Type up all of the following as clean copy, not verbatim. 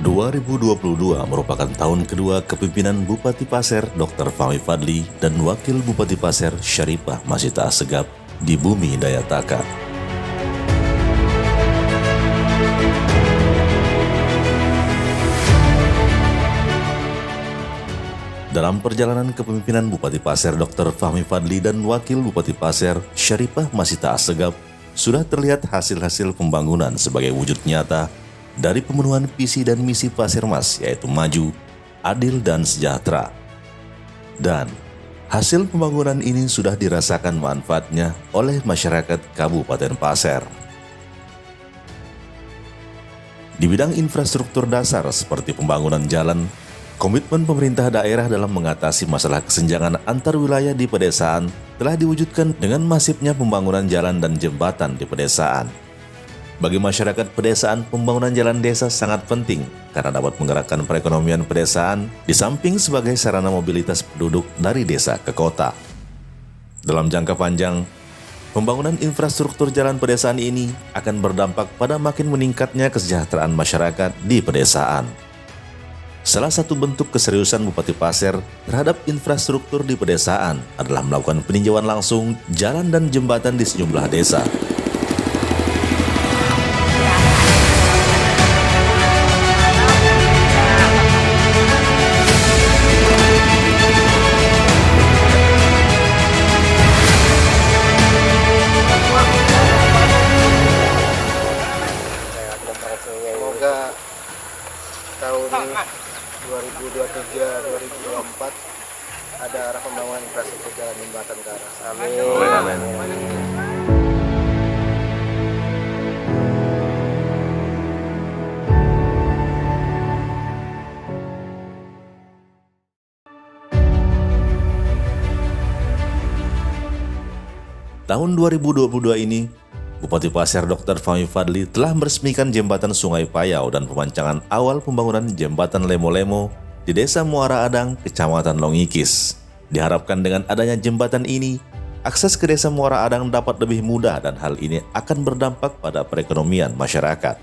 ...2022 merupakan tahun kedua kepemimpinan Bupati Pasir Dr. Fahmi Fadli dan Wakil Bupati Pasir Syarifah Masita Assegaf di Bumi Daya Taka. Dalam perjalanan kepemimpinan Bupati Pasir Dr. Fahmi Fadli dan Wakil Bupati Pasir Syarifah Masita Assegaf, sudah terlihat hasil-hasil pembangunan sebagai wujud nyata dari pemenuhan visi dan misi Pasirmas, yaitu maju, adil, dan sejahtera. Dan hasil pembangunan ini sudah dirasakan manfaatnya oleh masyarakat Kabupaten Pasir. Di bidang infrastruktur dasar seperti pembangunan jalan, komitmen pemerintah daerah dalam mengatasi masalah kesenjangan antar wilayah di pedesaan telah diwujudkan dengan masifnya pembangunan jalan dan jembatan di pedesaan. Bagi masyarakat pedesaan, pembangunan jalan desa sangat penting karena dapat menggerakkan perekonomian pedesaan di samping sebagai sarana mobilitas penduduk dari desa ke kota. Dalam jangka panjang, pembangunan infrastruktur jalan pedesaan ini akan berdampak pada makin meningkatnya kesejahteraan masyarakat di pedesaan. Salah satu bentuk keseriusan Bupati Pasir terhadap infrastruktur di pedesaan adalah melakukan peninjauan langsung jalan dan jembatan di sejumlah desa. Semoga tahun 2023-2024 ada arah pembangunan infrastruktur jalan jembatan ke arah. Amin. Tahun 2022 ini, Bupati Pasir Dr. Fahmi Fadli telah meresmikan jembatan Sungai Payau dan pemancangan awal pembangunan jembatan Lemo-Lemo di Desa Muara Adang, Kecamatan Longikis. Diharapkan dengan adanya jembatan ini, akses ke Desa Muara Adang dapat lebih mudah dan hal ini akan berdampak pada perekonomian masyarakat.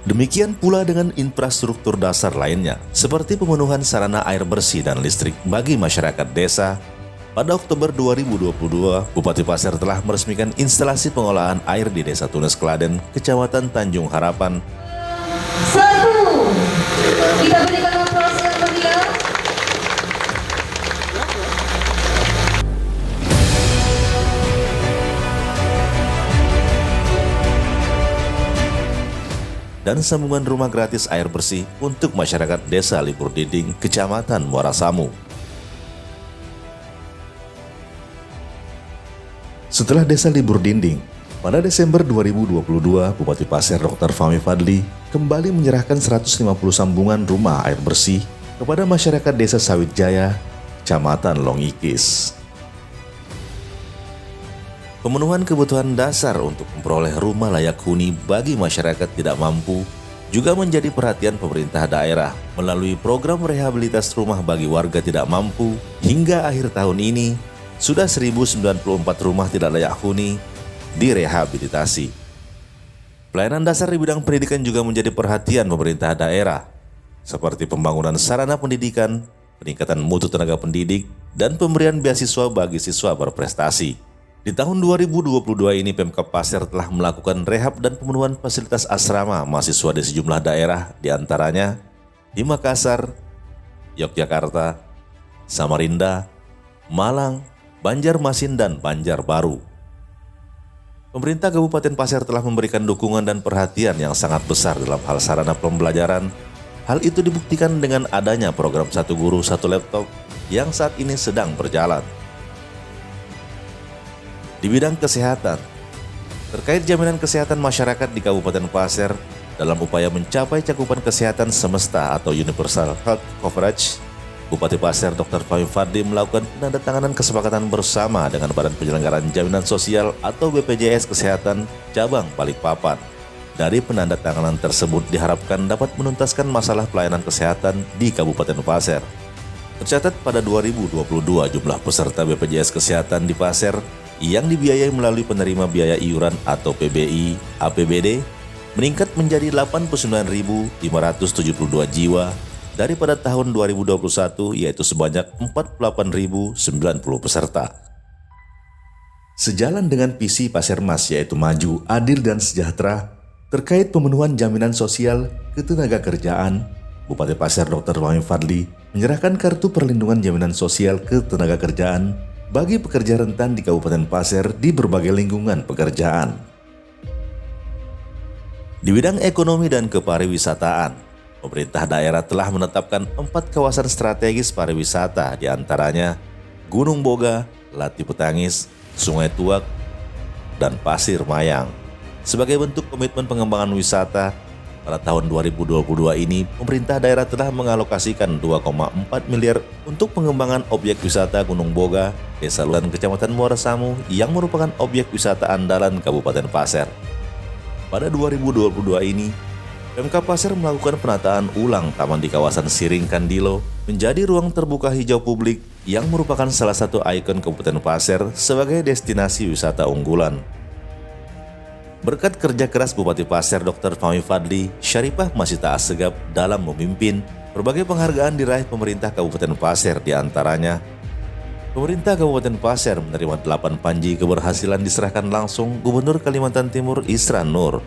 Demikian pula dengan infrastruktur dasar lainnya, seperti pemenuhan sarana air bersih dan listrik bagi masyarakat desa. Pada Oktober 2022, Bupati Pasir telah meresmikan instalasi pengolahan air di Desa Tunes Kladen, Kecamatan Tanjung Harapan. Satu, kita berikan aplaus yang meriah. Dan sambungan rumah gratis air bersih untuk masyarakat Desa Libur Dinding, Kecamatan Muara Samu. Setelah Desa Libur Dinding, pada Desember 2022, Bupati Pasir Dr. Fahmi Fadli kembali menyerahkan 150 sambungan rumah air bersih kepada masyarakat Desa Sawit Jaya, Kecamatan Longikis. Pemenuhan kebutuhan dasar untuk memperoleh rumah layak huni bagi masyarakat tidak mampu juga menjadi perhatian pemerintah daerah melalui program rehabilitas rumah bagi warga tidak mampu. Hingga akhir tahun ini, sudah 1094 rumah tidak layak huni direhabilitasi. Pelayanan dasar di bidang pendidikan juga menjadi perhatian pemerintah daerah, seperti pembangunan sarana pendidikan, peningkatan mutu tenaga pendidik, dan pemberian beasiswa bagi siswa berprestasi. Di tahun 2022 ini, Pemkab Pasir telah melakukan rehab dan pemenuhan fasilitas asrama mahasiswa di sejumlah daerah, diantaranya di Makassar, Yogyakarta, Samarinda, Malang, Banjarmasin, dan Banjarbaru. Pemerintah Kabupaten Pasir telah memberikan dukungan dan perhatian yang sangat besar dalam hal sarana pembelajaran. Hal itu dibuktikan dengan adanya program Satu Guru Satu Laptop yang saat ini sedang berjalan. Di bidang kesehatan, terkait jaminan kesehatan masyarakat di Kabupaten Pasir dalam upaya mencapai cakupan kesehatan semesta atau Universal Health Coverage. Bupati Pasir Dr. Fahmi Fadli melakukan penandatanganan kesepakatan bersama dengan Badan Penyelenggaraan Jaminan Sosial atau BPJS Kesehatan Cabang Balikpapan. Dari penandatanganan tersebut diharapkan dapat menuntaskan masalah pelayanan kesehatan di Kabupaten Pasir. Tercatat pada 2022 jumlah peserta BPJS Kesehatan di Pasir yang dibiayai melalui penerima biaya iuran atau PBI APBD meningkat menjadi 89.572 jiwa daripada tahun 2021, yaitu sebanyak 48.090 peserta. Sejalan dengan visi Pasirmas yaitu maju, adil, dan sejahtera terkait pemenuhan jaminan sosial ketenagakerjaan, Bupati Pasir Dr. Fahmi Fadli menyerahkan kartu perlindungan jaminan sosial ketenagakerjaan bagi pekerja rentan di Kabupaten Pasir di berbagai lingkungan pekerjaan. Di bidang ekonomi dan kepariwisataan, pemerintah daerah telah menetapkan 4 kawasan strategis pariwisata, diantaranya Gunung Boga, Lati Petangis, Sungai Tuak, dan Pasir Mayang. Sebagai bentuk komitmen pengembangan wisata, pada tahun 2022 ini, pemerintah daerah telah mengalokasikan 2,4 miliar untuk pengembangan objek wisata Gunung Boga, Desa Luan, Kecamatan Muara Samu, yang merupakan objek wisata andalan Kabupaten Pasir. Pada 2022 ini, Pemkab Pasir melakukan penataan ulang taman di kawasan Siring Kandilo menjadi ruang terbuka hijau publik yang merupakan salah satu ikon Kabupaten Pasir sebagai destinasi wisata unggulan. Berkat kerja keras Bupati Pasir Dr. Fahmi Fadli, Syarifah masih tak segap dalam memimpin. Berbagai penghargaan diraih pemerintah Kabupaten Pasir, diantaranya pemerintah Kabupaten Pasir menerima 8 panji keberhasilan diserahkan langsung Gubernur Kalimantan Timur Isran Nur.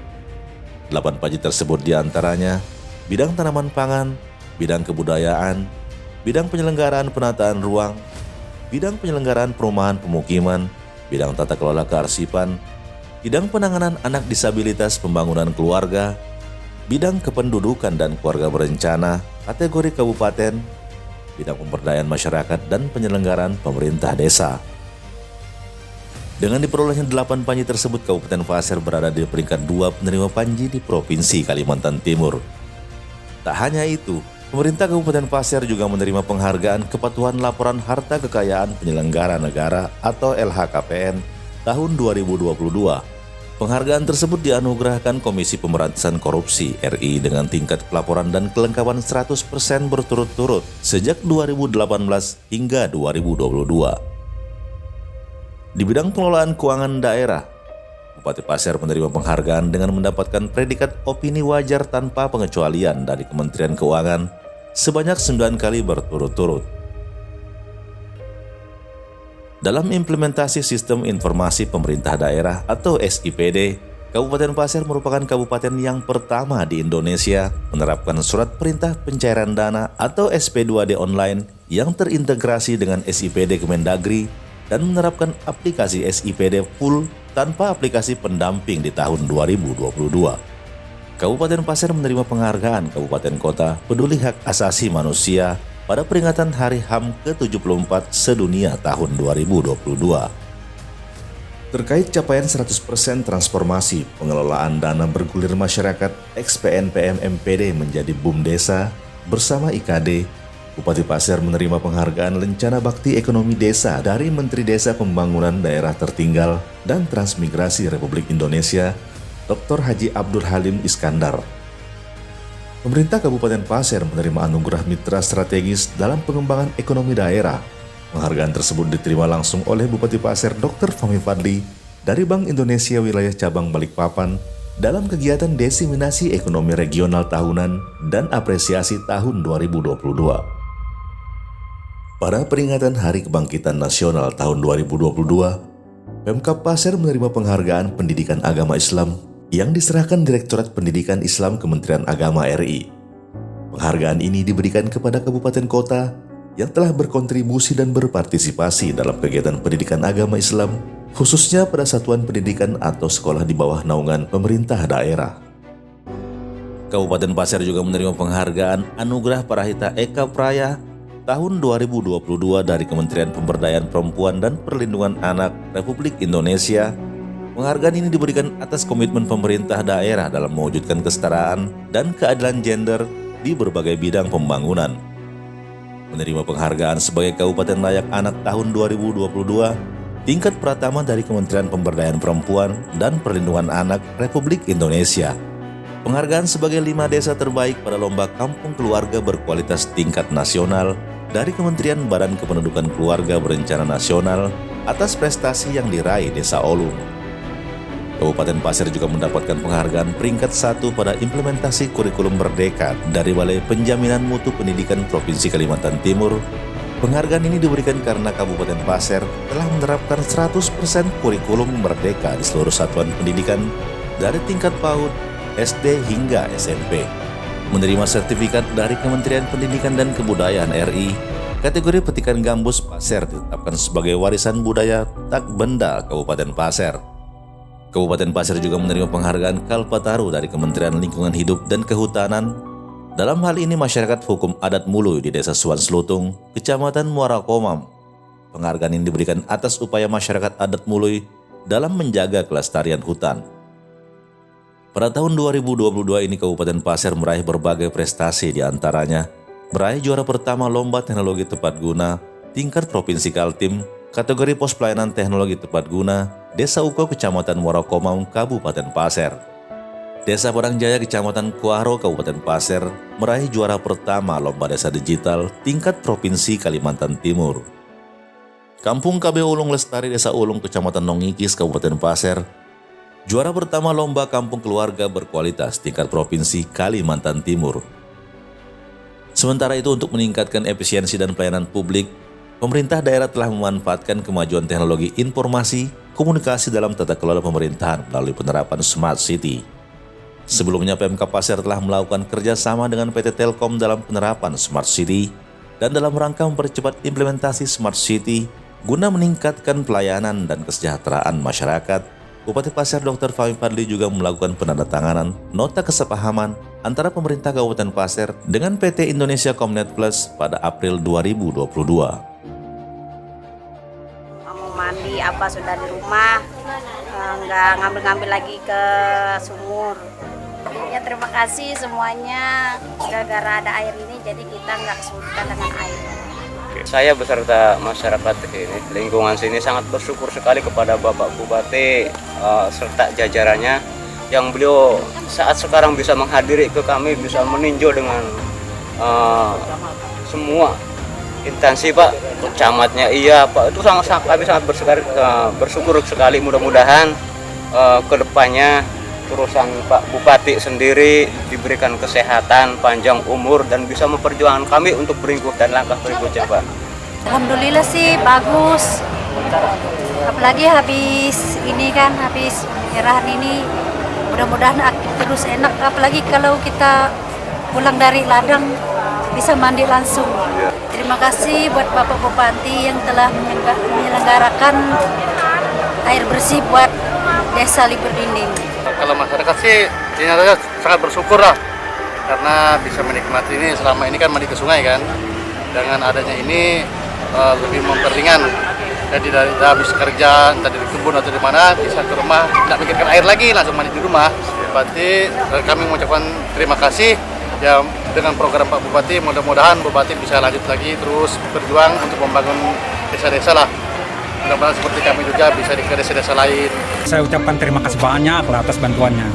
8 panji tersebut diantaranya bidang tanaman pangan, bidang kebudayaan, bidang penyelenggaraan penataan ruang, bidang penyelenggaraan perumahan pemukiman, bidang tata kelola kearsipan, bidang penanganan anak disabilitas pembangunan keluarga, bidang kependudukan dan keluarga berencana, kategori kabupaten, bidang pemberdayaan masyarakat dan penyelenggaraan pemerintah desa. Dengan diperolehnya 8 panji tersebut, Kabupaten Pasir berada di peringkat 2 penerima panji di Provinsi Kalimantan Timur. Tak hanya itu, pemerintah Kabupaten Pasir juga menerima penghargaan kepatuhan laporan harta kekayaan penyelenggara negara atau LHKPN tahun 2022. Penghargaan tersebut dianugerahkan Komisi Pemberantasan Korupsi RI dengan tingkat pelaporan dan kelengkapan 100% berturut-turut sejak 2018 hingga 2022. Di bidang pengelolaan keuangan daerah, Bupati Pasir menerima penghargaan dengan mendapatkan predikat opini wajar tanpa pengecualian dari Kementerian Keuangan sebanyak 9 kali berturut-turut. Dalam implementasi Sistem Informasi Pemerintah Daerah atau SIPD, Kabupaten Pasir merupakan kabupaten yang pertama di Indonesia menerapkan Surat Perintah Pencairan Dana atau SP2D online yang terintegrasi dengan SIPD Kemendagri dan menerapkan aplikasi SIPD full tanpa aplikasi pendamping di tahun 2022. Kabupaten Pasir menerima penghargaan Kabupaten Kota Peduli Hak Asasi Manusia pada peringatan Hari HAM ke-74 sedunia tahun 2022. Terkait capaian 100% transformasi pengelolaan dana bergulir masyarakat XPNPM MPD menjadi BUM Desa bersama IKD, Bupati Pasir menerima penghargaan Lencana Bakti Ekonomi Desa dari Menteri Desa Pembangunan Daerah Tertinggal dan Transmigrasi Republik Indonesia, Dr. Haji Abdul Halim Iskandar. Pemerintah Kabupaten Pasir menerima anugerah mitra strategis dalam pengembangan ekonomi daerah. Penghargaan tersebut diterima langsung oleh Bupati Pasir Dr. Fahmi Fadli dari Bank Indonesia Wilayah Cabang Balikpapan dalam kegiatan Diseminasi Ekonomi Regional Tahunan dan Apresiasi tahun 2022. Pada peringatan Hari Kebangkitan Nasional tahun 2022, Pemkab Pasir menerima penghargaan Pendidikan Agama Islam yang diserahkan Direktorat Pendidikan Islam Kementerian Agama RI. Penghargaan ini diberikan kepada kabupaten kota yang telah berkontribusi dan berpartisipasi dalam kegiatan pendidikan agama Islam, khususnya pada satuan pendidikan atau sekolah di bawah naungan pemerintah daerah. Kabupaten Pasir juga menerima penghargaan Anugerah Parahita Eka Praya tahun 2022 dari Kementerian Pemberdayaan Perempuan dan Perlindungan Anak Republik Indonesia Penghargaan ini diberikan atas komitmen pemerintah daerah dalam mewujudkan kesetaraan dan keadilan gender di berbagai bidang pembangunan. Menerima penghargaan sebagai Kabupaten Layak Anak tahun 2022, tingkat pertama dari Kementerian Pemberdayaan Perempuan dan Perlindungan Anak Republik Indonesia. Penghargaan sebagai 5 desa terbaik pada Lomba Kampung Keluarga Berkualitas tingkat nasional dari Kementerian Badan Kependudukan Keluarga Berencana Nasional atas prestasi yang diraih Desa Olung. Kabupaten Pasir juga mendapatkan penghargaan peringkat 1 pada implementasi kurikulum Merdeka dari Balai Penjaminan Mutu Pendidikan Provinsi Kalimantan Timur. Penghargaan ini diberikan karena Kabupaten Pasir telah menerapkan 100% kurikulum Merdeka di seluruh satuan pendidikan dari tingkat PAUD, SD hingga SMP. Menerima sertifikat dari Kementerian Pendidikan dan Kebudayaan RI, kategori petikan gambus Pasir ditetapkan sebagai warisan budaya tak benda Kabupaten Pasir. Kabupaten Pasir juga menerima penghargaan Kalpataru dari Kementerian Lingkungan Hidup dan Kehutanan. Dalam hal ini masyarakat hukum adat Muluy di Desa Suan Slutung, Kecamatan Muara Komam. Penghargaan ini diberikan atas upaya masyarakat adat Muluy dalam menjaga kelestarian hutan. Pada tahun 2022 ini Kabupaten Pasir meraih berbagai prestasi, di antaranya meraih juara pertama Lomba Teknologi Tepat Guna tingkat Provinsi Kaltim, kategori pos pelayanan teknologi tepat guna, Desa Uko Kecamatan Muara Komam, Kabupaten Pasir. Desa Padangjaya Kecamatan Kuaro, Kabupaten Pasir meraih juara pertama Lomba Desa Digital tingkat Provinsi Kalimantan Timur. Kampung KB Ulung Lestari Desa Ulung Kecamatan Nongikis, Kabupaten Pasir juara pertama Lomba Kampung Keluarga Berkualitas tingkat Provinsi Kalimantan Timur. Sementara itu, untuk meningkatkan efisiensi dan pelayanan publik, pemerintah daerah telah memanfaatkan kemajuan teknologi informasi komunikasi dalam tata kelola pemerintahan melalui penerapan Smart City. Sebelumnya Pemkab Pasir telah melakukan kerjasama dengan PT Telkom dalam penerapan Smart City dan dalam rangka mempercepat implementasi Smart City guna meningkatkan pelayanan dan kesejahteraan masyarakat. Bupati Pasir Dr. Fahmi Fadli juga melakukan penandatanganan nota kesepahaman antara pemerintah Kabupaten Pasir dengan PT Indonesia Comnet Plus pada April 2022. Mandi apa sudah di rumah, nggak ngambil-ngambil lagi ke sumur. Ya terima kasih semuanya, gara-gara ada air ini jadi kita nggak kesulitan dengan air. Saya beserta masyarakat ini, lingkungan sini sangat bersyukur sekali kepada Bapak Bupati serta jajarannya yang beliau saat sekarang bisa menghadiri ke kami, bisa meninjau dengan semua instansi Pak, camatnya iya Pak, itu kami sangat bersyukur sekali. Mudah-mudahan kedepannya urusan Pak Bupati sendiri diberikan kesehatan, panjang umur dan bisa memperjuangkan kami untuk berikut dan langkah berikutnya Pak. Alhamdulillah sih bagus, apalagi habis pemerahan ini mudah-mudahan terus enak, apalagi kalau kita pulang dari ladang bisa mandi langsung. Terima kasih buat Bapak Bupati yang telah menyelenggarakan air bersih buat Desa Libur Dinding. Kalau masyarakat sih ternyata sangat bersyukur lah karena bisa menikmati ini. Selama ini kan mandi ke sungai kan, dengan adanya ini lebih memperingan. Jadi dari habis kerja entah di kebun atau di mana bisa ke rumah, tidak mikirkan air lagi, langsung mandi di rumah. Berarti kami mengucapkan terima kasih. Ya, dengan program Pak Bupati, mudah-mudahan Bupati bisa lanjut lagi terus berjuang untuk membangun desa-desa lah. Mudah-mudahan seperti kami juga bisa ke desa-desa lain. Saya ucapkan terima kasih banyak atas bantuannya.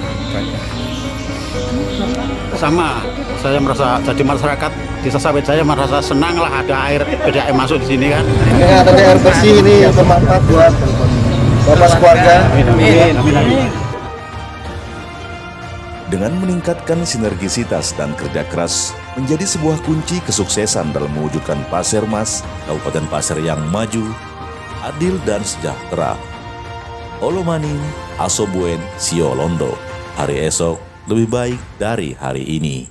Sama, saya merasa jadi masyarakat desa sawit, saya merasa senang lah ada air PDAM masuk di sini kan. Ini ada air bersih ini bermanfaat buat bapak keluarga. Amin. Dengan meningkatkan sinergisitas dan kerja keras menjadi sebuah kunci kesuksesan dalam mewujudkan Pasir Mas, Kabupaten Pasir yang maju, adil dan sejahtera. Olomaning, Asobuen, Siolondo. Hari esok lebih baik dari hari ini.